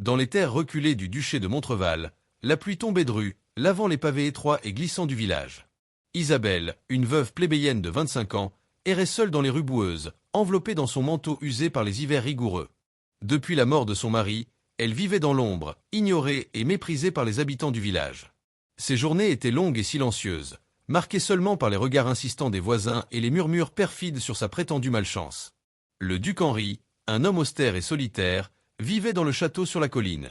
Dans les terres reculées du duché de Montreval, la pluie tombait drue, lavant les pavés étroits et glissants du village. Isabelle, une veuve plébéienne de 25 ans, errait seule dans les rues boueuses, enveloppée dans son manteau usé par les hivers rigoureux. Depuis la mort de son mari, elle vivait dans l'ombre, ignorée et méprisée par les habitants du village. Ses journées étaient longues et silencieuses, marquées seulement par les regards insistants des voisins et les murmures perfides sur sa prétendue malchance. Le duc Henri, un homme austère et solitaire, vivait dans le château sur la colline.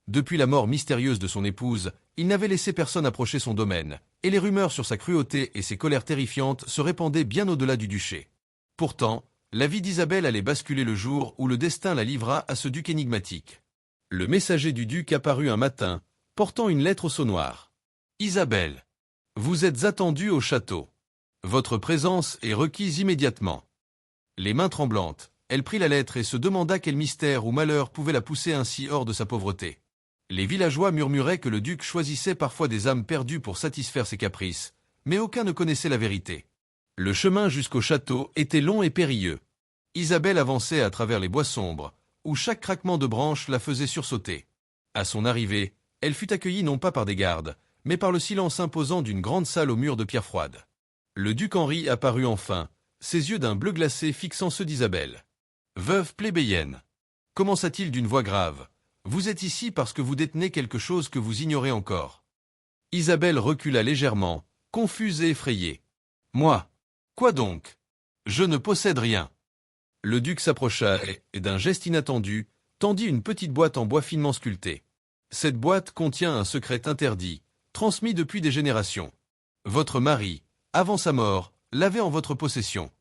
Depuis la mort mystérieuse de son épouse, il n'avait laissé personne approcher son domaine, et les rumeurs sur sa cruauté et ses colères terrifiantes se répandaient bien au-delà du duché. Pourtant, la vie d'Isabelle allait basculer le jour où le destin la livra à ce duc énigmatique. Le messager du duc apparut un matin, portant une lettre au sceau noir. « Isabelle, vous êtes attendue au château. Votre présence est requise immédiatement. » Les mains tremblantes, elle prit la lettre et se demanda quel mystère ou malheur pouvait la pousser ainsi hors de sa pauvreté. Les villageois murmuraient que le duc choisissait parfois des âmes perdues pour satisfaire ses caprices, mais aucun ne connaissait la vérité. Le chemin jusqu'au château était long et périlleux. Isabelle avançait à travers les bois sombres, où chaque craquement de branches la faisait sursauter. À son arrivée, elle fut accueillie non pas par des gardes, mais par le silence imposant d'une grande salle aux murs de pierre froide. Le duc Henri apparut enfin, ses yeux d'un bleu glacé fixant ceux d'Isabelle. « Veuve plébéienne » commença-t-il d'une voix grave. « Vous êtes ici parce que vous détenez quelque chose que vous ignorez encore. » Isabelle recula légèrement, confuse et effrayée. « Moi? Quoi donc? Je ne possède rien. » Le duc s'approcha et, d'un geste inattendu, tendit une petite boîte en bois finement sculpté. Cette boîte contient un secret interdit, transmis depuis des générations. Votre mari, avant sa mort, l'avait en votre possession.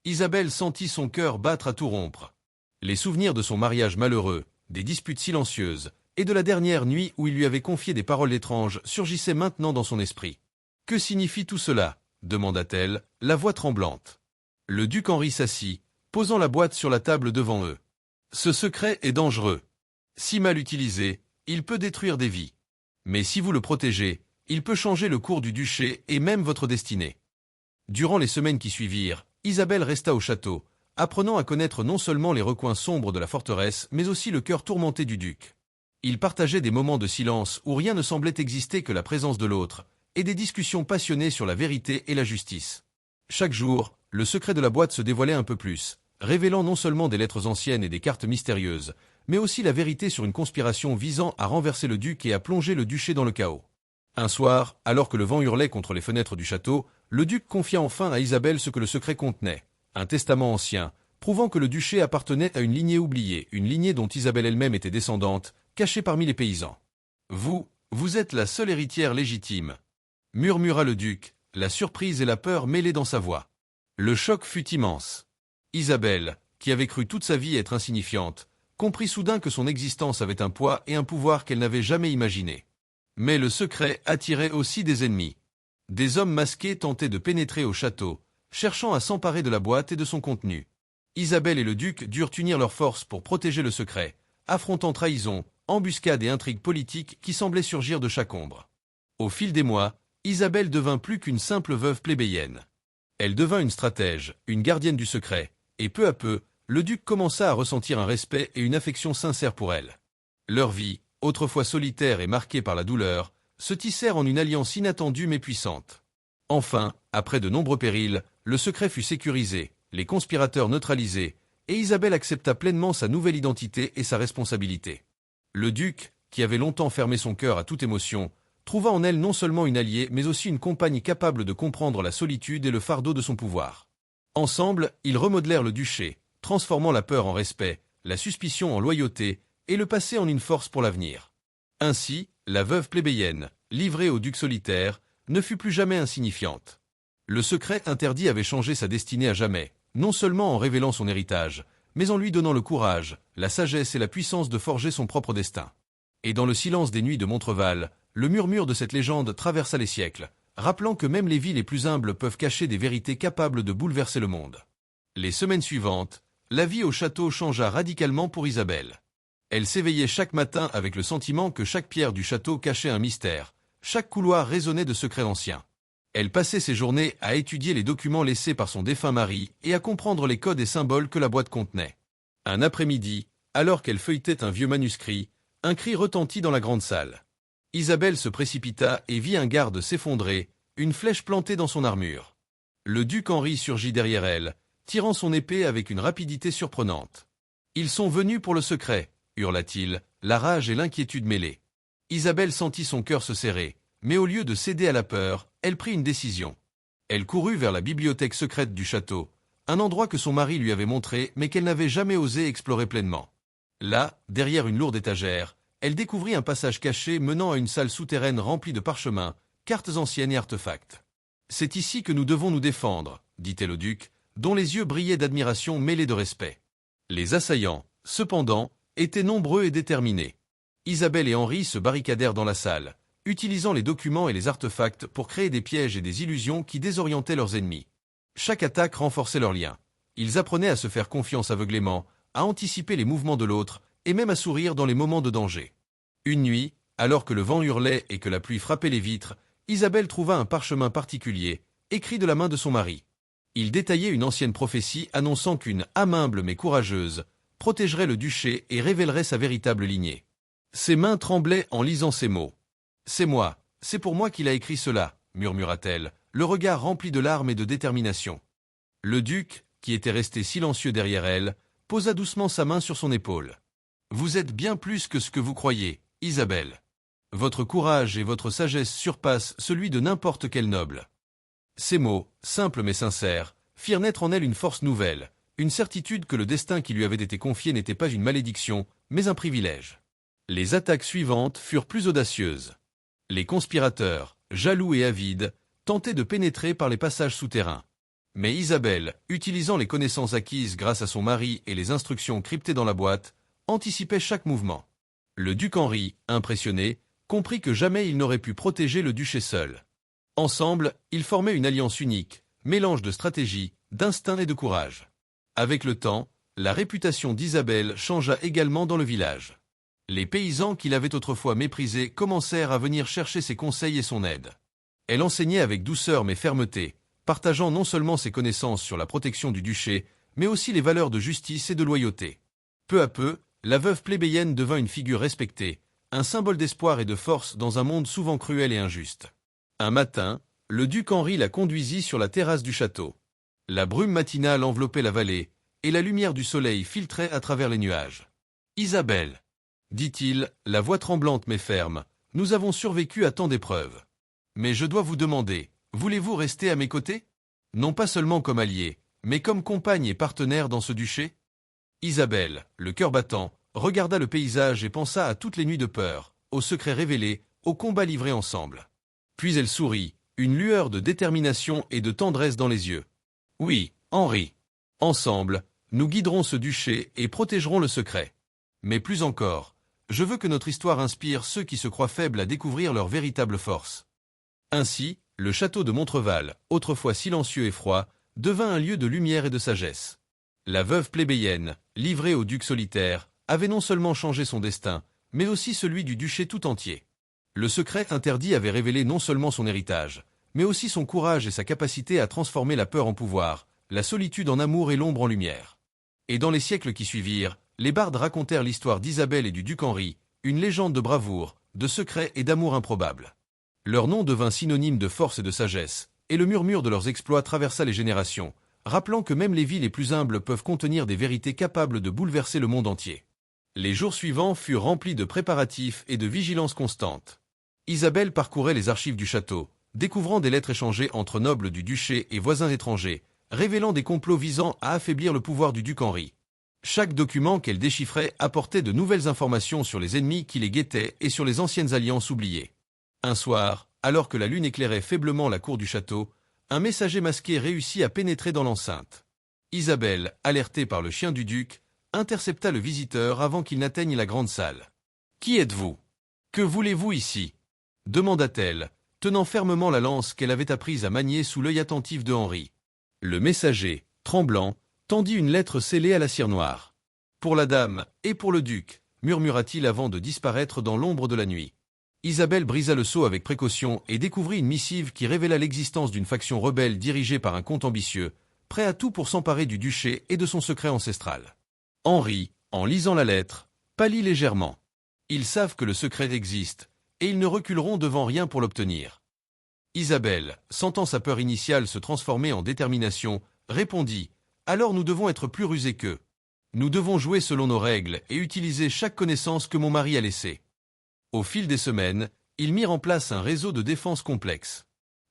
Isabelle sentit son cœur battre à tout rompre. Les souvenirs de son mariage malheureux, des disputes silencieuses, et de la dernière nuit où il lui avait confié des paroles étranges surgissaient maintenant dans son esprit. « Que signifie tout cela » demanda-t-elle, la voix tremblante. Le duc Henri s'assit, posant la boîte sur la table devant eux. « Ce secret est dangereux. Si mal utilisé, il peut détruire des vies. Mais si vous le protégez, il peut changer le cours du duché et même votre destinée. » Durant les semaines qui suivirent, Isabelle resta au château, apprenant à connaître non seulement les recoins sombres de la forteresse, mais aussi le cœur tourmenté du duc. Ils partageaient des moments de silence où rien ne semblait exister que la présence de l'autre, et des discussions passionnées sur la vérité et la justice. Chaque jour, le secret de la boîte se dévoilait un peu plus, révélant non seulement des lettres anciennes et des cartes mystérieuses, mais aussi la vérité sur une conspiration visant à renverser le duc et à plonger le duché dans le chaos. Un soir, alors que le vent hurlait contre les fenêtres du château, le duc confia enfin à Isabelle ce que le secret contenait, un testament ancien, prouvant que le duché appartenait à une lignée oubliée, une lignée dont Isabelle elle-même était descendante, cachée parmi les paysans. « Vous êtes la seule héritière légitime » murmura le duc, la surprise et la peur mêlées dans sa voix. Le choc fut immense. Isabelle, qui avait cru toute sa vie être insignifiante, comprit soudain que son existence avait un poids et un pouvoir qu'elle n'avait jamais imaginé. Mais le secret attirait aussi des ennemis. Des hommes masqués tentaient de pénétrer au château, cherchant à s'emparer de la boîte et de son contenu. Isabelle et le duc durent unir leurs forces pour protéger le secret, affrontant trahison, embuscades et intrigues politiques qui semblaient surgir de chaque ombre. Au fil des mois, Isabelle devint plus qu'une simple veuve plébéienne. Elle devint une stratège, une gardienne du secret, et peu à peu, le duc commença à ressentir un respect et une affection sincère pour elle. Leur vie, autrefois solitaire et marquée par la douleur, se tissèrent en une alliance inattendue mais puissante. Enfin, après de nombreux périls, le secret fut sécurisé, les conspirateurs neutralisés, et Isabelle accepta pleinement sa nouvelle identité et sa responsabilité. Le duc, qui avait longtemps fermé son cœur à toute émotion, trouva en elle non seulement une alliée mais aussi une compagne capable de comprendre la solitude et le fardeau de son pouvoir. Ensemble, ils remodelèrent le duché, transformant la peur en respect, la suspicion en loyauté, et le passé en une force pour l'avenir. Ainsi, la veuve plébéienne, livrée au duc solitaire, ne fut plus jamais insignifiante. Le secret interdit avait changé sa destinée à jamais, non seulement en révélant son héritage, mais en lui donnant le courage, la sagesse et la puissance de forger son propre destin. Et dans le silence des nuits de Montreval, le murmure de cette légende traversa les siècles, rappelant que même les vies les plus humbles peuvent cacher des vérités capables de bouleverser le monde. Les semaines suivantes, la vie au château changea radicalement pour Isabelle. Elle s'éveillait chaque matin avec le sentiment que chaque pierre du château cachait un mystère, chaque couloir résonnait de secrets anciens. Elle passait ses journées à étudier les documents laissés par son défunt mari et à comprendre les codes et symboles que la boîte contenait. Un après-midi, alors qu'elle feuilletait un vieux manuscrit, Un cri retentit dans la grande salle. Isabelle se précipita et vit un garde s'effondrer, une flèche plantée dans son armure. Le duc Henri surgit derrière elle, tirant son épée avec une rapidité surprenante. « Ils sont venus pour le secret !» hurla-t-il, la rage et l'inquiétude mêlées. Isabelle sentit son cœur se serrer, mais au lieu de céder à la peur, elle prit une décision. Elle courut vers la bibliothèque secrète du château, un endroit que son mari lui avait montré mais qu'elle n'avait jamais osé explorer pleinement. Là, derrière une lourde étagère, elle découvrit un passage caché menant à une salle souterraine remplie de parchemins, cartes anciennes et artefacts. « C'est ici que nous devons nous défendre », dit-elle au duc, dont les yeux brillaient d'admiration mêlée de respect. Les assaillants, cependant, étaient nombreux et déterminés. Isabelle et Henri se barricadèrent dans la salle, utilisant les documents et les artefacts pour créer des pièges et des illusions qui désorientaient leurs ennemis. Chaque attaque renforçait leurs liens. Ils apprenaient à se faire confiance aveuglément, à anticiper les mouvements de l'autre, et même à sourire dans les moments de danger. Une nuit, alors que le vent hurlait et que la pluie frappait les vitres, Isabelle trouva un parchemin particulier, écrit de la main de son mari. Il détaillait une ancienne prophétie annonçant qu'une âme humble mais courageuse protégerait le duché et révélerait sa véritable lignée. Ses mains tremblaient en lisant ces mots. « C'est pour moi qu'il a écrit cela », murmura-t-elle, le regard rempli de larmes et de détermination. Le duc, qui était resté silencieux derrière elle, posa doucement sa main sur son épaule. « Vous êtes bien plus que ce que vous croyez, Isabelle. Votre courage et votre sagesse surpassent celui de n'importe quel noble. » Ces mots, simples mais sincères, firent naître en elle une force nouvelle, une certitude que le destin qui lui avait été confié n'était pas une malédiction, mais un privilège. Les attaques suivantes furent plus audacieuses. Les conspirateurs, jaloux et avides, tentaient de pénétrer par les passages souterrains. Mais Isabelle, utilisant les connaissances acquises grâce à son mari et les instructions cryptées dans la boîte, anticipait chaque mouvement. Le duc Henri, impressionné, comprit que jamais il n'aurait pu protéger le duché seul. Ensemble, ils formaient une alliance unique, mélange de stratégie, d'instinct et de courage. Avec le temps, la réputation d'Isabelle changea également dans le village. Les paysans qui l'avaient autrefois méprisée commencèrent à venir chercher ses conseils et son aide. Elle enseignait avec douceur mais fermeté, partageant non seulement ses connaissances sur la protection du duché, mais aussi les valeurs de justice et de loyauté. Peu à peu, la veuve plébéienne devint une figure respectée, un symbole d'espoir et de force dans un monde souvent cruel et injuste. Un matin, le duc Henri la conduisit sur la terrasse du château. La brume matinale enveloppait la vallée, et la lumière du soleil filtrait à travers les nuages. « Isabelle, » dit-il, la voix tremblante mais ferme, « nous avons survécu à tant d'épreuves. Mais je dois vous demander, voulez-vous rester à mes côtés? Non pas seulement comme allié, mais comme compagne et partenaire dans ce duché ?» Isabelle, le cœur battant, regarda le paysage et pensa à toutes les nuits de peur, aux secrets révélés, aux combats livrés ensemble. Puis elle sourit, une lueur de détermination et de tendresse dans les yeux. « Oui, Henri. Ensemble, nous guiderons ce duché et protégerons le secret. Mais plus encore, je veux que notre histoire inspire ceux qui se croient faibles à découvrir leur véritable force. » Ainsi, le château de Montreval, autrefois silencieux et froid, devint un lieu de lumière et de sagesse. La veuve plébéienne, livrée au duc solitaire, avait non seulement changé son destin, mais aussi celui du duché tout entier. Le secret interdit avait révélé non seulement son héritage, mais aussi son courage et sa capacité à transformer la peur en pouvoir, la solitude en amour et l'ombre en lumière. Et dans les siècles qui suivirent, les bardes racontèrent l'histoire d'Isabelle et du duc Henri, une légende de bravoure, de secret et d'amour improbable. Leur nom devint synonyme de force et de sagesse, et le murmure de leurs exploits traversa les générations, rappelant que même les vies les plus humbles peuvent contenir des vérités capables de bouleverser le monde entier. Les jours suivants furent remplis de préparatifs et de vigilance constante. Isabelle parcourait les archives du château, découvrant des lettres échangées entre nobles du duché et voisins étrangers, révélant des complots visant à affaiblir le pouvoir du duc Henri. Chaque document qu'elle déchiffrait apportait de nouvelles informations sur les ennemis qui les guettaient et sur les anciennes alliances oubliées. Un soir, alors que la lune éclairait faiblement la cour du château, un messager masqué réussit à pénétrer dans l'enceinte. Isabelle, alertée par le chien du duc, intercepta le visiteur avant qu'il n'atteigne la grande salle. « Qui êtes-vous? Que voulez-vous ici ?» demanda-t-elle, tenant fermement la lance qu'elle avait apprise à manier sous l'œil attentif de Henri. Le messager, tremblant, tendit une lettre scellée à la cire noire. « Pour la dame, et pour le duc », murmura-t-il avant de disparaître dans l'ombre de la nuit. Isabelle brisa le sceau avec précaution et découvrit une missive qui révéla l'existence d'une faction rebelle dirigée par un comte ambitieux, prêt à tout pour s'emparer du duché et de son secret ancestral. Henri, en lisant la lettre, pâlit légèrement. Ils savent que le secret existe, et ils ne reculeront devant rien pour l'obtenir. Isabelle, sentant sa peur initiale se transformer en détermination, répondit « Alors nous devons être plus rusés qu'eux. Nous devons jouer selon nos règles et utiliser chaque connaissance que mon mari a laissée. » Au fil des semaines, ils mirent en place un réseau de défense complexe.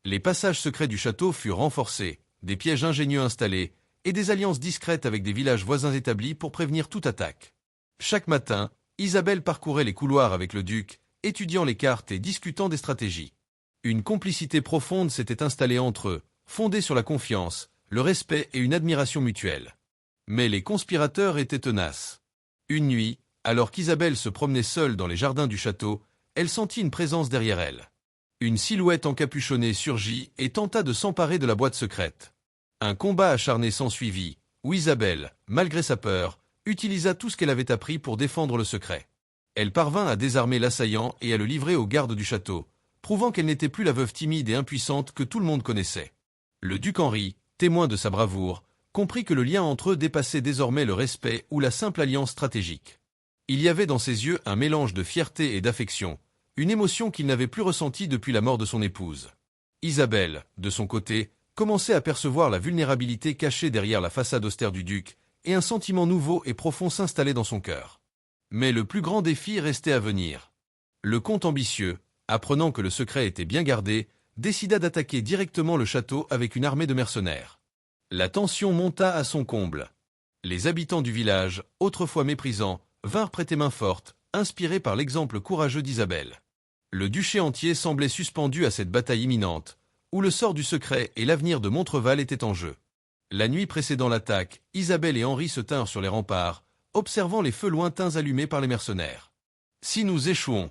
Les passages secrets du château furent renforcés, des pièges ingénieux installés, et des alliances discrètes avec des villages voisins établis pour prévenir toute attaque. Chaque matin, Isabelle parcourait les couloirs avec le duc, étudiant les cartes et discutant des stratégies. Une complicité profonde s'était installée entre eux, fondée sur la confiance, le respect et une admiration mutuelle. Mais les conspirateurs étaient tenaces. Une nuit, alors qu'Isabelle se promenait seule dans les jardins du château, elle sentit une présence derrière elle. Une silhouette encapuchonnée surgit et tenta de s'emparer de la boîte secrète. Un combat acharné s'ensuivit, où Isabelle, malgré sa peur, utilisa tout ce qu'elle avait appris pour défendre le secret. Elle parvint à désarmer l'assaillant et à le livrer aux gardes du château, prouvant qu'elle n'était plus la veuve timide et impuissante que tout le monde connaissait. Le duc Henri, témoin de sa bravoure, comprit que le lien entre eux dépassait désormais le respect ou la simple alliance stratégique. Il y avait dans ses yeux un mélange de fierté et d'affection, une émotion qu'il n'avait plus ressentie depuis la mort de son épouse. Isabelle, de son côté, commençait à percevoir la vulnérabilité cachée derrière la façade austère du duc, et un sentiment nouveau et profond s'installait dans son cœur. Mais le plus grand défi restait à venir. Le comte ambitieux, apprenant que le secret était bien gardé, décida d'attaquer directement le château avec une armée de mercenaires. La tension monta à son comble. Les habitants du village, autrefois méprisants, vinrent prêter main forte, inspirés par l'exemple courageux d'Isabelle. Le duché entier semblait suspendu à cette bataille imminente, où le sort du secret et l'avenir de Montreval étaient en jeu. La nuit précédant l'attaque, Isabelle et Henri se tinrent sur les remparts, observant les feux lointains allumés par les mercenaires. « Si nous échouons »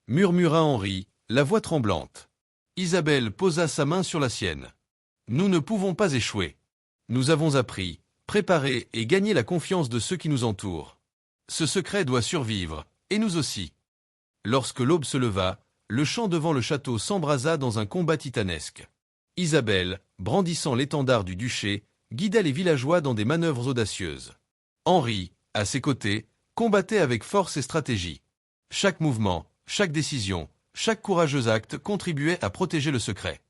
murmura Henri, la voix tremblante. Isabelle posa sa main sur la sienne. « Nous ne pouvons pas échouer. Nous avons appris, préparé et gagné la confiance de ceux qui nous entourent. Ce secret doit survivre, et nous aussi. » Lorsque l'aube se leva, le champ devant le château s'embrasa dans un combat titanesque. Isabelle, brandissant l'étendard du duché, guida les villageois dans des manœuvres audacieuses. Henri, à ses côtés, combattait avec force et stratégie. Chaque mouvement, chaque décision, chaque courageux acte contribuait à protéger le secret.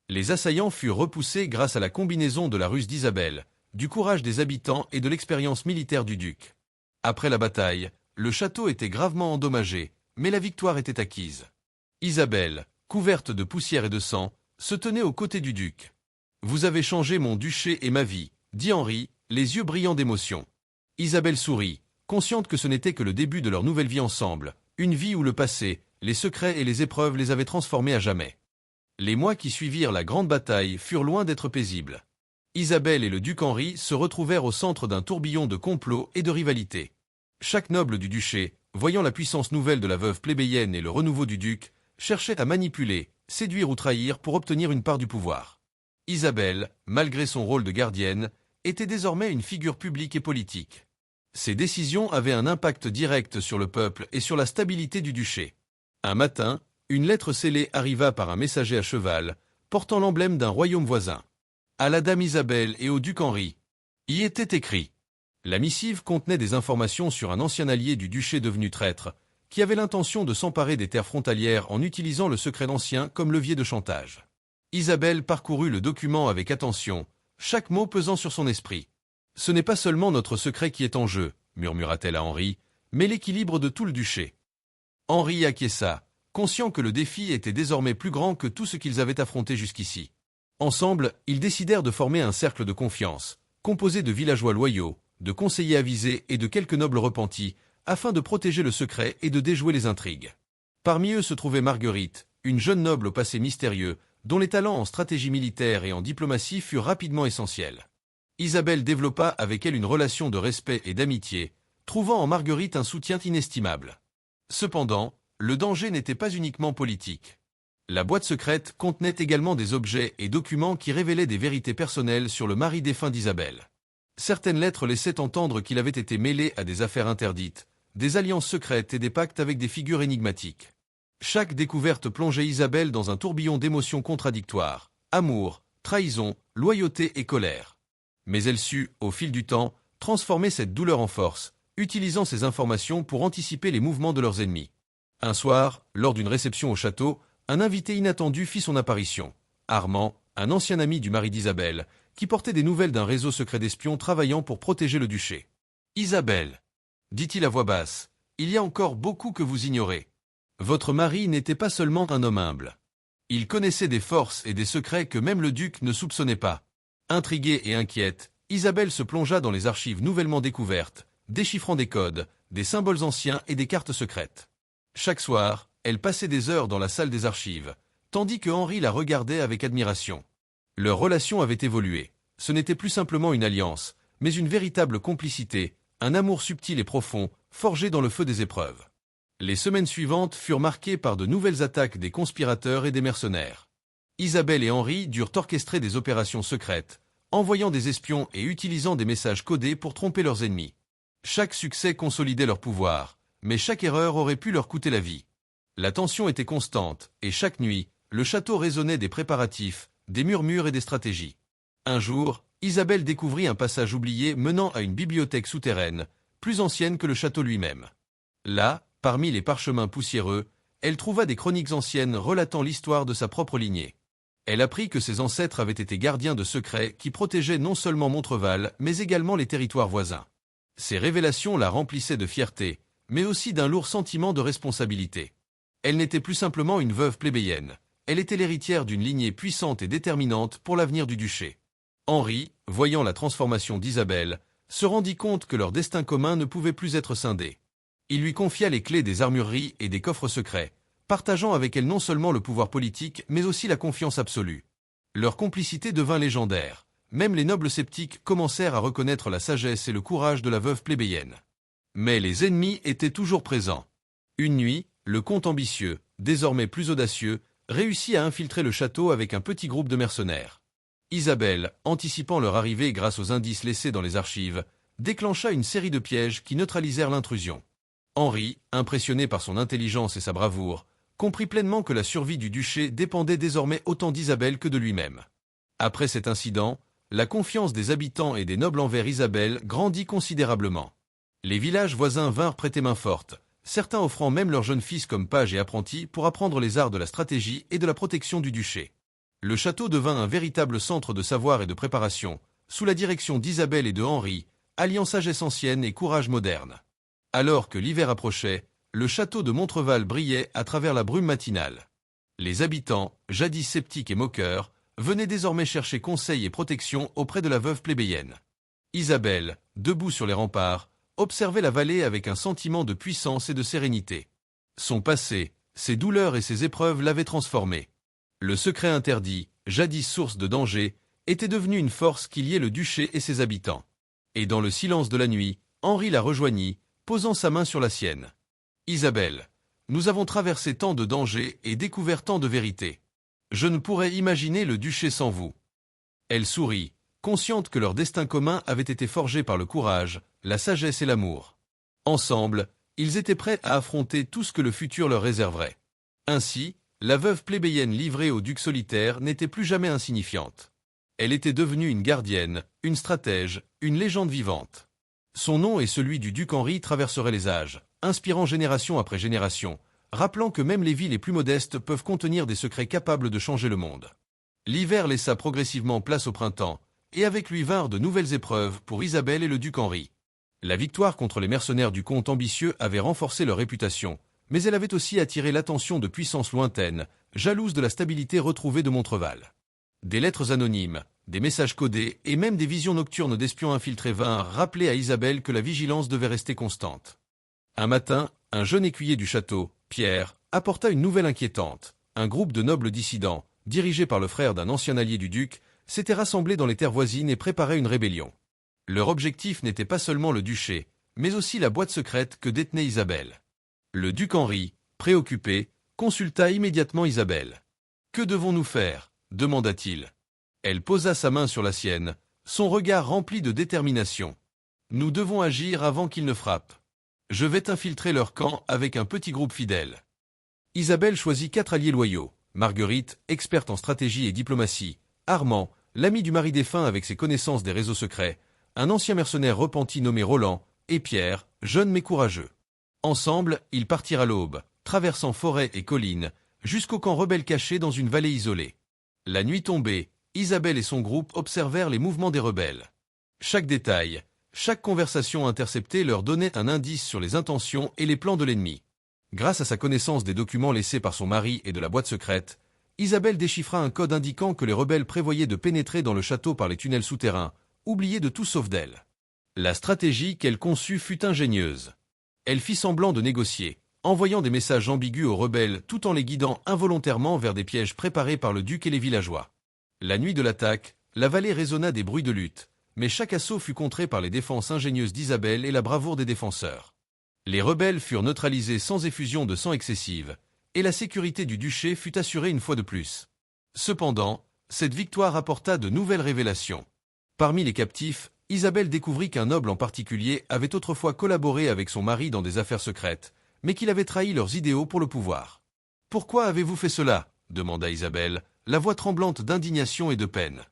Les assaillants furent repoussés grâce à la combinaison de la ruse d'Isabelle, du courage des habitants et de l'expérience militaire du duc. Après la bataille, le château était gravement endommagé, mais la victoire était acquise. Isabelle, couverte de poussière et de sang, se tenait aux côtés du duc. « Vous avez changé mon duché et ma vie », dit Henri, les yeux brillants d'émotion. Isabelle sourit, consciente que ce n'était que le début de leur nouvelle vie ensemble, une vie où le passé, les secrets et les épreuves les avaient transformés à jamais. Les mois qui suivirent la grande bataille furent loin d'être paisibles. Isabelle et le duc Henri se retrouvèrent au centre d'un tourbillon de complots et de rivalités. Chaque noble du duché, voyant la puissance nouvelle de la veuve plébéienne et le renouveau du duc, cherchait à manipuler, séduire ou trahir pour obtenir une part du pouvoir. Isabelle, malgré son rôle de gardienne, était désormais une figure publique et politique. Ses décisions avaient un impact direct sur le peuple et sur la stabilité du duché. Un matin, une lettre scellée arriva par un messager à cheval, portant l'emblème d'un royaume voisin. À la dame Isabelle et au duc Henri. Y était écrit. La missive contenait des informations sur un ancien allié du duché devenu traître, qui avait l'intention de s'emparer des terres frontalières en utilisant le secret d'Ancien comme levier de chantage. Isabelle parcourut le document avec attention, chaque mot pesant sur son esprit. « Ce n'est pas seulement notre secret qui est en jeu, » murmura-t-elle à Henri, « mais l'équilibre de tout le duché. » Henri acquiesça, conscient que le défi était désormais plus grand que tout ce qu'ils avaient affronté jusqu'ici. Ensemble, ils décidèrent de former un cercle de confiance, composé de villageois loyaux, de conseillers avisés et de quelques nobles repentis, afin de protéger le secret et de déjouer les intrigues. Parmi eux se trouvait Marguerite, une jeune noble au passé mystérieux, dont les talents en stratégie militaire et en diplomatie furent rapidement essentiels. Isabelle développa avec elle une relation de respect et d'amitié, trouvant en Marguerite un soutien inestimable. Cependant, le danger n'était pas uniquement politique. La boîte secrète contenait également des objets et documents qui révélaient des vérités personnelles sur le mari défunt d'Isabelle. Certaines lettres laissaient entendre qu'il avait été mêlé à des affaires interdites, des alliances secrètes et des pactes avec des figures énigmatiques. Chaque découverte plongeait Isabelle dans un tourbillon d'émotions contradictoires, amour, trahison, loyauté et colère. Mais elle sut, au fil du temps, transformer cette douleur en force, utilisant ces informations pour anticiper les mouvements de leurs ennemis. Un soir, lors d'une réception au château, un invité inattendu fit son apparition. Armand, un ancien ami du mari d'Isabelle, qui portait des nouvelles d'un réseau secret d'espions travaillant pour protéger le duché. « Isabelle, dit-il à voix basse, il y a encore beaucoup que vous ignorez. Votre mari n'était pas seulement un homme humble. Il connaissait des forces et des secrets que même le duc ne soupçonnait pas. » Intriguée et inquiète, Isabelle se plongea dans les archives nouvellement découvertes, déchiffrant des codes, des symboles anciens et des cartes secrètes. Chaque soir, elle passait des heures dans la salle des archives, tandis que Henri la regardait avec admiration. Leur relation avait évolué. Ce n'était plus simplement une alliance, mais une véritable complicité, un amour subtil et profond, forgé dans le feu des épreuves. Les semaines suivantes furent marquées par de nouvelles attaques des conspirateurs et des mercenaires. Isabelle et Henri durent orchestrer des opérations secrètes, envoyant des espions et utilisant des messages codés pour tromper leurs ennemis. Chaque succès consolidait leur pouvoir, mais chaque erreur aurait pu leur coûter la vie. La tension était constante, et chaque nuit, le château résonnait des préparatifs, des murmures et des stratégies. Un jour, Isabelle découvrit un passage oublié menant à une bibliothèque souterraine, plus ancienne que le château lui-même. Là, parmi les parchemins poussiéreux, elle trouva des chroniques anciennes relatant l'histoire de sa propre lignée. Elle apprit que ses ancêtres avaient été gardiens de secrets qui protégeaient non seulement Montreval, mais également les territoires voisins. Ces révélations la remplissaient de fierté, mais aussi d'un lourd sentiment de responsabilité. Elle n'était plus simplement une veuve plébéienne, elle était l'héritière d'une lignée puissante et déterminante pour l'avenir du duché. Henri, voyant la transformation d'Isabelle, se rendit compte que leur destin commun ne pouvait plus être scindé. Il lui confia les clés des armureries et des coffres secrets, partageant avec elle non seulement le pouvoir politique, mais aussi la confiance absolue. Leur complicité devint légendaire. Même les nobles sceptiques commencèrent à reconnaître la sagesse et le courage de la veuve plébéienne. Mais les ennemis étaient toujours présents. Une nuit, le comte ambitieux, désormais plus audacieux, réussit à infiltrer le château avec un petit groupe de mercenaires. Isabelle, anticipant leur arrivée grâce aux indices laissés dans les archives, déclencha une série de pièges qui neutralisèrent l'intrusion. Henri, impressionné par son intelligence et sa bravoure, comprit pleinement que la survie du duché dépendait désormais autant d'Isabelle que de lui-même. Après cet incident, la confiance des habitants et des nobles envers Isabelle grandit considérablement. Les villages voisins vinrent prêter main forte, certains offrant même leurs jeunes fils comme pages et apprentis pour apprendre les arts de la stratégie et de la protection du duché. Le château devint un véritable centre de savoir et de préparation, sous la direction d'Isabelle et de Henri, alliant sagesse ancienne et courage moderne. Alors que l'hiver approchait, le château de Montreval brillait à travers la brume matinale. Les habitants, jadis sceptiques et moqueurs, venaient désormais chercher conseil et protection auprès de la veuve plébéienne. Isabelle, debout sur les remparts, observait la vallée avec un sentiment de puissance et de sérénité. Son passé, ses douleurs et ses épreuves l'avaient transformée. Le secret interdit, jadis source de danger, était devenu une force qui liait le duché et ses habitants. Et dans le silence de la nuit, Henri la rejoignit, posant sa main sur la sienne. « Isabelle, nous avons traversé tant de dangers et découvert tant de vérités. Je ne pourrais imaginer le duché sans vous. » Elle sourit, consciente que leur destin commun avait été forgé par le courage, la sagesse et l'amour. Ensemble, ils étaient prêts à affronter tout ce que le futur leur réserverait. Ainsi, la veuve plébéienne livrée au duc solitaire n'était plus jamais insignifiante. Elle était devenue une gardienne, une stratège, une légende vivante. Son nom et celui du duc Henri traverseraient les âges, inspirant génération après génération, rappelant que même les villes les plus modestes peuvent contenir des secrets capables de changer le monde. L'hiver laissa progressivement place au printemps, et avec lui vinrent de nouvelles épreuves pour Isabelle et le duc Henri. La victoire contre les mercenaires du comte ambitieux avait renforcé leur réputation, mais elle avait aussi attiré l'attention de puissances lointaines, jalouses de la stabilité retrouvée de Montreval. Des lettres anonymes, des messages codés et même des visions nocturnes d'espions infiltrés vinrent rappeler à Isabelle que la vigilance devait rester constante. Un matin, un jeune écuyer du château, Pierre, apporta une nouvelle inquiétante. Un groupe de nobles dissidents, dirigé par le frère d'un ancien allié du duc, s'était rassemblé dans les terres voisines et préparait une rébellion. Leur objectif n'était pas seulement le duché, mais aussi la boîte secrète que détenait Isabelle. Le duc Henri, préoccupé, consulta immédiatement Isabelle. « Que devons-nous faire » demanda-t-il. Elle posa sa main sur la sienne, son regard rempli de détermination. « Nous devons agir avant qu'ils ne frappent. Je vais infiltrer leur camp avec un petit groupe fidèle. » Isabelle choisit 4 alliés loyaux. Marguerite, experte en stratégie et diplomatie. Armand, l'ami du mari défunt avec ses connaissances des réseaux secrets. Un ancien mercenaire repenti nommé Roland. Et Pierre, jeune mais courageux. Ensemble, ils partirent à l'aube, traversant forêts et collines, jusqu'au camp rebelle caché dans une vallée isolée. La nuit tombée, Isabelle et son groupe observèrent les mouvements des rebelles. Chaque détail, chaque conversation interceptée leur donnait un indice sur les intentions et les plans de l'ennemi. Grâce à sa connaissance des documents laissés par son mari et de la boîte secrète, Isabelle déchiffra un code indiquant que les rebelles prévoyaient de pénétrer dans le château par les tunnels souterrains, oubliés de tout sauf d'elle. La stratégie qu'elle conçut fut ingénieuse. Elle fit semblant de négocier, envoyant des messages ambigus aux rebelles tout en les guidant involontairement vers des pièges préparés par le duc et les villageois. La nuit de l'attaque, la vallée résonna des bruits de lutte, mais chaque assaut fut contré par les défenses ingénieuses d'Isabelle et la bravoure des défenseurs. Les rebelles furent neutralisés sans effusion de sang excessive, et la sécurité du duché fut assurée une fois de plus. Cependant, cette victoire apporta de nouvelles révélations. Parmi les captifs, Isabelle découvrit qu'un noble en particulier avait autrefois collaboré avec son mari dans des affaires secrètes, mais qu'il avait trahi leurs idéaux pour le pouvoir. « Pourquoi avez-vous fait cela » demanda Isabelle, la voix tremblante d'indignation et de peine.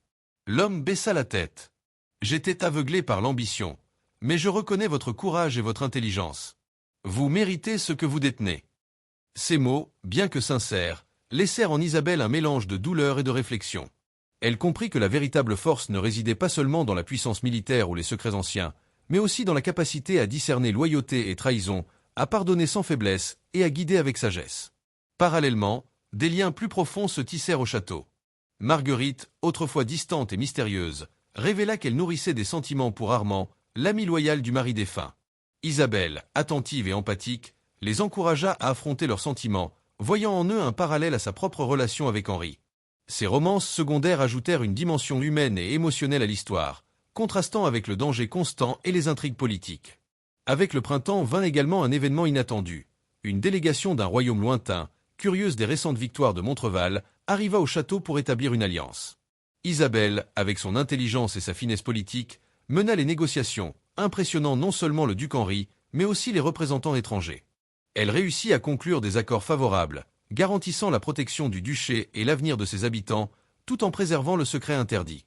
L'homme baissa la tête. « J'étais aveuglé par l'ambition, mais je reconnais votre courage et votre intelligence. Vous méritez ce que vous détenez. » Ces mots, bien que sincères, laissèrent en Isabelle un mélange de douleur et de réflexion. Elle comprit que la véritable force ne résidait pas seulement dans la puissance militaire ou les secrets anciens, mais aussi dans la capacité à discerner loyauté et trahison, à pardonner sans faiblesse et à guider avec sagesse. Parallèlement, des liens plus profonds se tissèrent au château. Marguerite, autrefois distante et mystérieuse, révéla qu'elle nourrissait des sentiments pour Armand, l'ami loyal du mari défunt. Isabelle, attentive et empathique, les encouragea à affronter leurs sentiments, voyant en eux un parallèle à sa propre relation avec Henri. Ces romances secondaires ajoutèrent une dimension humaine et émotionnelle à l'histoire, contrastant avec le danger constant et les intrigues politiques. Avec le printemps vint également un événement inattendu. Une délégation d'un royaume lointain, curieuse des récentes victoires de Montreval, arriva au château pour établir une alliance. Isabelle, avec son intelligence et sa finesse politique, mena les négociations, impressionnant non seulement le duc Henri, mais aussi les représentants étrangers. Elle réussit à conclure des accords favorables, garantissant la protection du duché et l'avenir de ses habitants, tout en préservant le secret interdit.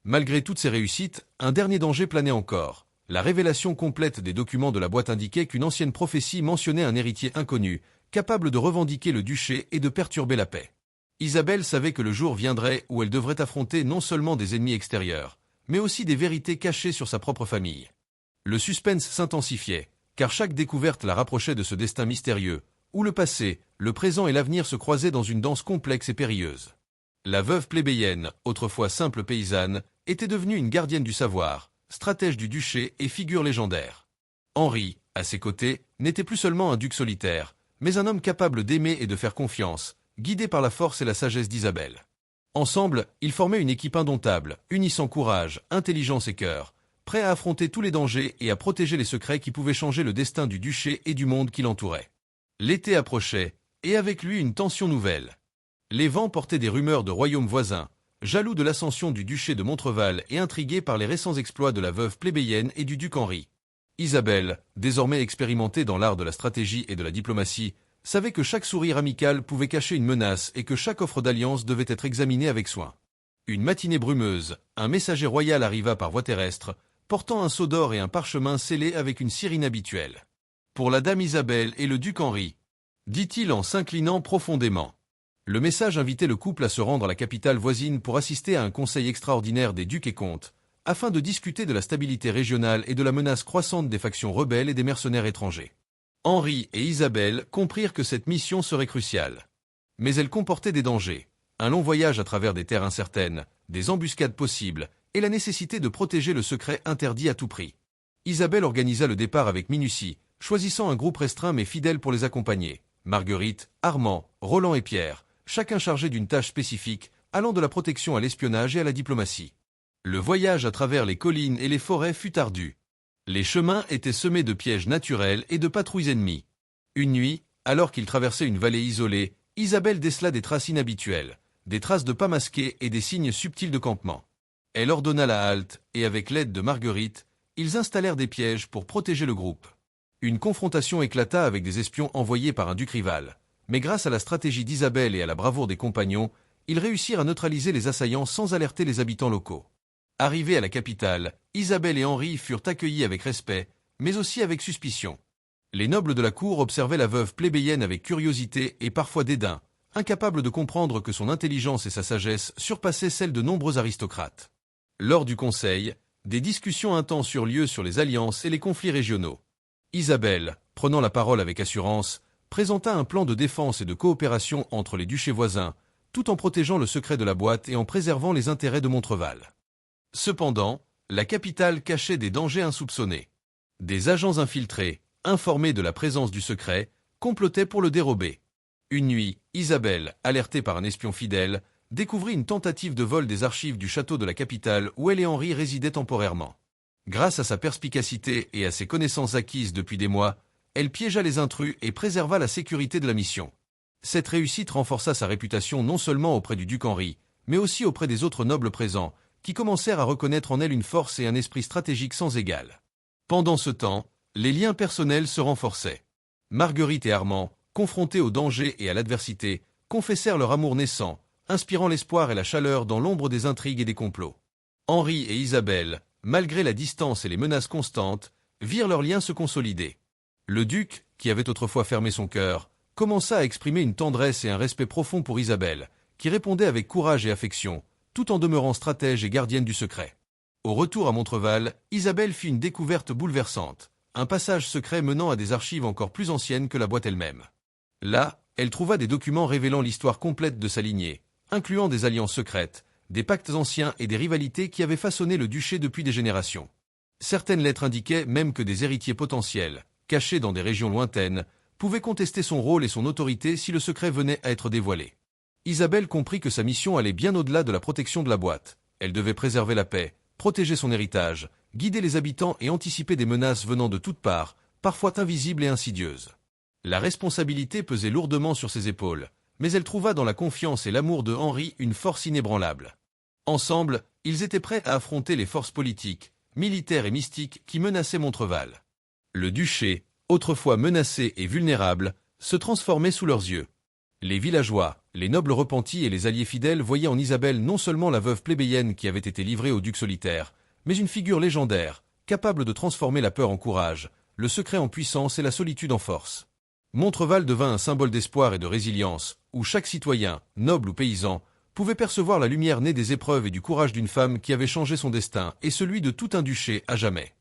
Malgré toutes ces réussites, un dernier danger planait encore. La révélation complète des documents de la boîte indiquait qu'une ancienne prophétie mentionnait un héritier inconnu, capable de revendiquer le duché et de perturber la paix. Isabelle savait que le jour viendrait où elle devrait affronter non seulement des ennemis extérieurs, mais aussi des vérités cachées sur sa propre famille. Le suspense s'intensifiait, car chaque découverte la rapprochait de ce destin mystérieux, où le passé, le présent et l'avenir se croisaient dans une danse complexe et périlleuse. La veuve plébéienne, autrefois simple paysanne, était devenue une gardienne du savoir, stratège du duché et figure légendaire. Henri, à ses côtés, n'était plus seulement un duc solitaire, mais un homme capable d'aimer et de faire confiance, guidé par la force et la sagesse d'Isabelle. Ensemble, ils formaient une équipe indomptable, unissant courage, intelligence et cœur, prêts à affronter tous les dangers et à protéger les secrets qui pouvaient changer le destin du duché et du monde qui l'entourait. L'été approchait, et avec lui une tension nouvelle. Les vents portaient des rumeurs de royaumes voisins, jaloux de l'ascension du duché de Montreval et intrigués par les récents exploits de la veuve plébéienne et du duc Henri. Isabelle, désormais expérimentée dans l'art de la stratégie et de la diplomatie, savait que chaque sourire amical pouvait cacher une menace et que chaque offre d'alliance devait être examinée avec soin. Une matinée brumeuse, un messager royal arriva par voie terrestre, portant un sceau d'or et un parchemin scellé avec une cire inhabituelle. « Pour la dame Isabelle et le duc Henri », dit-il en s'inclinant profondément. Le message invitait le couple à se rendre à la capitale voisine pour assister à un conseil extraordinaire des ducs et comtes, afin de discuter de la stabilité régionale et de la menace croissante des factions rebelles et des mercenaires étrangers. Henri et Isabelle comprirent que cette mission serait cruciale. Mais elle comportait des dangers, un long voyage à travers des terres incertaines, des embuscades possibles, et la nécessité de protéger le secret interdit à tout prix. Isabelle organisa le départ avec minutie, choisissant un groupe restreint mais fidèle pour les accompagner. Marguerite, Armand, Roland et Pierre, chacun chargé d'une tâche spécifique, allant de la protection à l'espionnage et à la diplomatie. Le voyage à travers les collines et les forêts fut ardu. Les chemins étaient semés de pièges naturels et de patrouilles ennemies. Une nuit, alors qu'ils traversaient une vallée isolée, Isabelle décela des traces inhabituelles, des traces de pas masqués et des signes subtils de campement. Elle ordonna la halte, et avec l'aide de Marguerite, ils installèrent des pièges pour protéger le groupe. Une confrontation éclata avec des espions envoyés par un duc rival, mais grâce à la stratégie d'Isabelle et à la bravoure des compagnons, ils réussirent à neutraliser les assaillants sans alerter les habitants locaux. Arrivés à la capitale, Isabelle et Henri furent accueillis avec respect, mais aussi avec suspicion. Les nobles de la cour observaient la veuve plébéienne avec curiosité et parfois dédain, incapables de comprendre que son intelligence et sa sagesse surpassaient celles de nombreux aristocrates. Lors du conseil, des discussions intenses eurent lieu sur les alliances et les conflits régionaux. Isabelle, prenant la parole avec assurance, présenta un plan de défense et de coopération entre les duchés voisins, tout en protégeant le secret de la boîte et en préservant les intérêts de Montreval. Cependant, la capitale cachait des dangers insoupçonnés. Des agents infiltrés, informés de la présence du secret, complotaient pour le dérober. Une nuit, Isabelle, alertée par un espion fidèle, découvrit une tentative de vol des archives du château de la capitale où elle et Henri résidaient temporairement. Grâce à sa perspicacité et à ses connaissances acquises depuis des mois, elle piégea les intrus et préserva la sécurité de la mission. Cette réussite renforça sa réputation non seulement auprès du duc Henri, mais aussi auprès des autres nobles présents, qui commencèrent à reconnaître en elle une force et un esprit stratégique sans égal. Pendant ce temps, les liens personnels se renforçaient. Marguerite et Armand, confrontés au danger et à l'adversité, confessèrent leur amour naissant, inspirant l'espoir et la chaleur dans l'ombre des intrigues et des complots. Henri et Isabelle, malgré la distance et les menaces constantes, virent leurs liens se consolider. Le duc, qui avait autrefois fermé son cœur, commença à exprimer une tendresse et un respect profond pour Isabelle, qui répondait avec courage et affection, tout en demeurant stratège et gardienne du secret. Au retour à Montreval, Isabelle fit une découverte bouleversante, un passage secret menant à des archives encore plus anciennes que la boîte elle-même. Là, elle trouva des documents révélant l'histoire complète de sa lignée, incluant des alliances secrètes, des pactes anciens et des rivalités qui avaient façonné le duché depuis des générations. Certaines lettres indiquaient même que des héritiers potentiels, cachés dans des régions lointaines, pouvaient contester son rôle et son autorité si le secret venait à être dévoilé. Isabelle comprit que sa mission allait bien au-delà de la protection de la boîte. Elle devait préserver la paix, protéger son héritage, guider les habitants et anticiper des menaces venant de toutes parts, parfois invisibles et insidieuses. La responsabilité pesait lourdement sur ses épaules, mais elle trouva dans la confiance et l'amour de Henri une force inébranlable. Ensemble, ils étaient prêts à affronter les forces politiques, militaires et mystiques qui menaçaient Montreval. Le duché, autrefois menacé et vulnérable, se transformait sous leurs yeux. Les villageois, les nobles repentis et les alliés fidèles voyaient en Isabelle non seulement la veuve plébéienne qui avait été livrée au duc solitaire, mais une figure légendaire, capable de transformer la peur en courage, le secret en puissance et la solitude en force. Montreval devint un symbole d'espoir et de résilience, où chaque citoyen, noble ou paysan, pouvait percevoir la lumière née des épreuves et du courage d'une femme qui avait changé son destin et celui de tout un duché à jamais.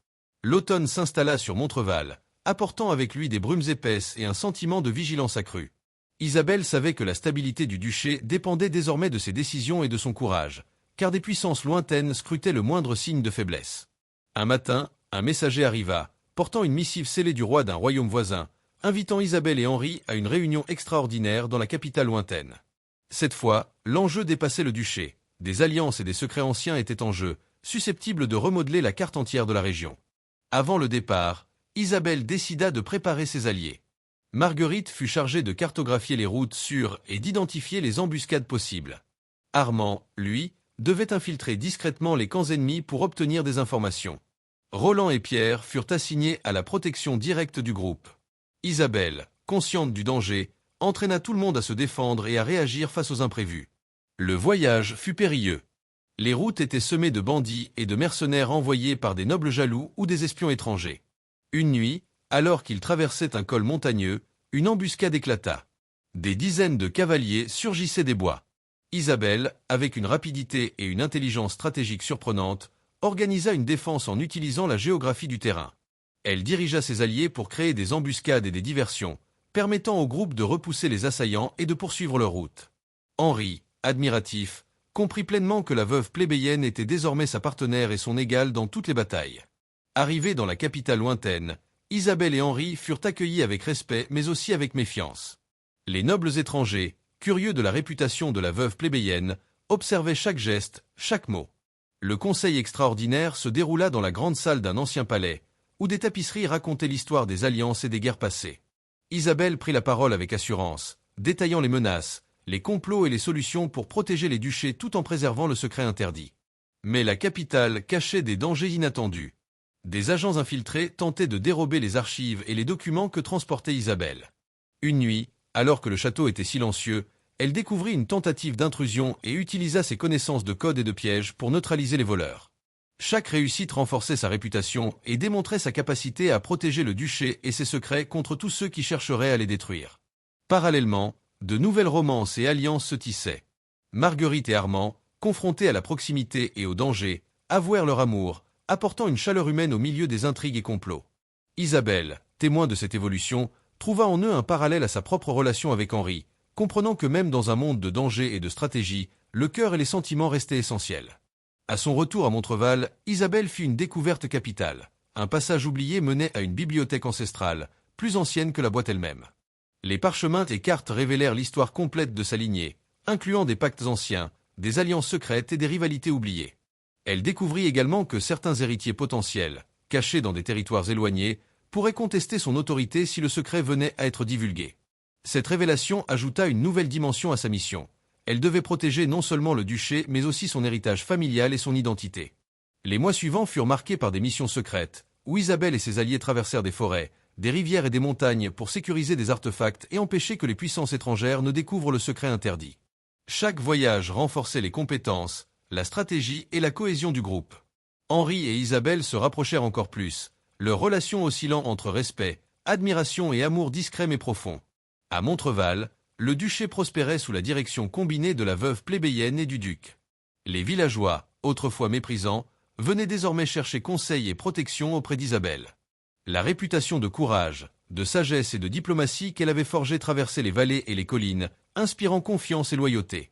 L'automne s'installa sur Montreval, apportant avec lui des brumes épaisses et un sentiment de vigilance accrue. Isabelle savait que la stabilité du duché dépendait désormais de ses décisions et de son courage, car des puissances lointaines scrutaient le moindre signe de faiblesse. Un matin, un messager arriva, portant une missive scellée du roi d'un royaume voisin, invitant Isabelle et Henri à une réunion extraordinaire dans la capitale lointaine. Cette fois, l'enjeu dépassait le duché. Des alliances et des secrets anciens étaient en jeu, susceptibles de remodeler la carte entière de la région. Avant le départ, Isabelle décida de préparer ses alliés. Marguerite fut chargée de cartographier les routes sûres et d'identifier les embuscades possibles. Armand, lui, devait infiltrer discrètement les camps ennemis pour obtenir des informations. Roland et Pierre furent assignés à la protection directe du groupe. Isabelle, consciente du danger, entraîna tout le monde à se défendre et à réagir face aux imprévus. Le voyage fut périlleux. Les routes étaient semées de bandits et de mercenaires envoyés par des nobles jaloux ou des espions étrangers. Une nuit, alors qu'ils traversaient un col montagneux, une embuscade éclata. Des dizaines de cavaliers surgissaient des bois. Isabelle, avec une rapidité et une intelligence stratégique surprenantes, organisa une défense en utilisant la géographie du terrain. Elle dirigea ses alliés pour créer des embuscades et des diversions, permettant au groupe de repousser les assaillants et de poursuivre leur route. Henri, admiratif, comprit pleinement que la veuve plébéienne était désormais sa partenaire et son égale dans toutes les batailles. Arrivés dans la capitale lointaine, Isabelle et Henri furent accueillis avec respect mais aussi avec méfiance. Les nobles étrangers, curieux de la réputation de la veuve plébéienne, observaient chaque geste, chaque mot. Le conseil extraordinaire se déroula dans la grande salle d'un ancien palais, où des tapisseries racontaient l'histoire des alliances et des guerres passées. Isabelle prit la parole avec assurance, détaillant les menaces, les complots et les solutions pour protéger les duchés tout en préservant le secret interdit. Mais la capitale cachait des dangers inattendus. Des agents infiltrés tentaient de dérober les archives et les documents que transportait Isabelle. Une nuit, alors que le château était silencieux, elle découvrit une tentative d'intrusion et utilisa ses connaissances de code et de pièges pour neutraliser les voleurs. Chaque réussite renforçait sa réputation et démontrait sa capacité à protéger le duché et ses secrets contre tous ceux qui chercheraient à les détruire. Parallèlement, de nouvelles romances et alliances se tissaient. Marguerite et Armand, confrontés à la proximité et au danger, avouèrent leur amour, apportant une chaleur humaine au milieu des intrigues et complots. Isabelle, témoin de cette évolution, trouva en eux un parallèle à sa propre relation avec Henri, comprenant que même dans un monde de danger et de stratégie, le cœur et les sentiments restaient essentiels. À son retour à Montreval, Isabelle fit une découverte capitale. Un passage oublié menait à une bibliothèque ancestrale, plus ancienne que la boîte elle-même. Les parchemins et cartes révélèrent l'histoire complète de sa lignée, incluant des pactes anciens, des alliances secrètes et des rivalités oubliées. Elle découvrit également que certains héritiers potentiels, cachés dans des territoires éloignés, pourraient contester son autorité si le secret venait à être divulgué. Cette révélation ajouta une nouvelle dimension à sa mission. Elle devait protéger non seulement le duché, mais aussi son héritage familial et son identité. Les mois suivants furent marqués par des missions secrètes, où Isabelle et ses alliés traversèrent des forêts, des rivières et des montagnes pour sécuriser des artefacts et empêcher que les puissances étrangères ne découvrent le secret interdit. Chaque voyage renforçait les compétences, la stratégie et la cohésion du groupe. Henri et Isabelle se rapprochèrent encore plus, leur relation oscillant entre respect, admiration et amour discret mais profond. À Montreval, le duché prospérait sous la direction combinée de la veuve plébéienne et du duc. Les villageois, autrefois méprisants, venaient désormais chercher conseil et protection auprès d'Isabelle. La réputation de courage, de sagesse et de diplomatie qu'elle avait forgée traversait les vallées et les collines, inspirant confiance et loyauté.